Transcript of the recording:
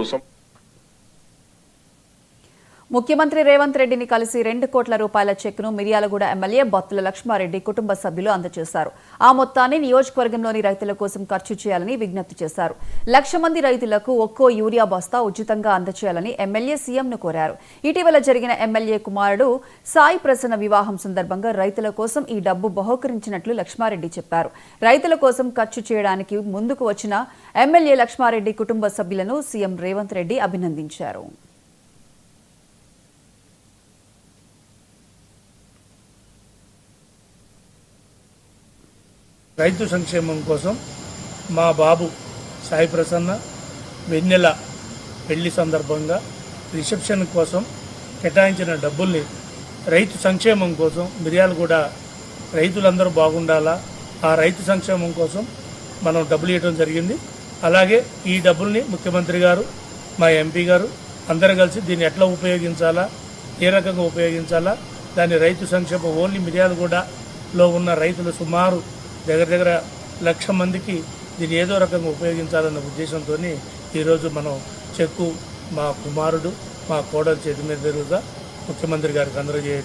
కోసం ముఖ్యమంత్రి రేవంత్ రెడ్డిని కలిసి 2 కోట్ల రూపాయల చెక్ను మిర్యాలగూడ ఎమ్మెల్యే బత్తుల లక్ష్మారెడ్డి కుటుంబ సభ్యులు అందజేశారు. ఆ మొత్తాన్ని నియోజకవర్గంలోని రైతుల కోసం ఖర్చు చేయాలని విజ్ఞప్తి చేశారు. 1,00,000 మంది రైతులకు ఒక్కో యూరియా బస్తా ఉచితంగా అందజేయాలని ఎమ్మెల్యే సీఎంను కోరారు. ఇటీవల జరిగిన ఎమ్మెల్యే కుమారుడు సాయి ప్రసన్న వివాహం సందర్భంగా రైతుల కోసం ఈ డబ్బు బహూకరించినట్లు లక్ష్మారెడ్డి చెప్పారు. రైతుల కోసం ఖర్చు చేయడానికి ముందుకు వచ్చిన ఎమ్మెల్యే లక్ష్మారెడ్డి కుటుంబ సభ్యులను సీఎం రేవంత్ రెడ్డి అభినందించారు. రైతు సంక్షేమం కోసం మా బాబు సాయి ప్రసన్న వెన్నెల పెళ్లి సందర్భంగా రిసెప్షన్ కోసం కేటాయించిన డబ్బుల్ని రైతు సంక్షేమం కోసం మిర్యాలగూడ రైతులందరూ బాగుండాలా, ఆ రైతు సంక్షేమం కోసం మనం డబ్బులు ఇవ్వడం జరిగింది. అలాగే ఈ డబ్బుల్ని ముఖ్యమంత్రి గారు, మా ఎంపీ గారు అందరూ కలిసి దీన్ని ఎట్లా ఉపయోగించాలా, ఏ రకంగా ఉపయోగించాలా, దాన్ని రైతు సంక్షేమం ఓన్లీ మిర్యాలగూడలో ఉన్న రైతులు సుమారు దగ్గర 1,00,000 మందికి దీన్ని ఏదో రకంగా ఉపయోగించాలన్న ఉద్దేశంతో ఈరోజు మనం చెక్కు మా కుమారుడు, మా కోడలు చేతి మీదుగా ముఖ్యమంత్రి గారికి అందజేయడం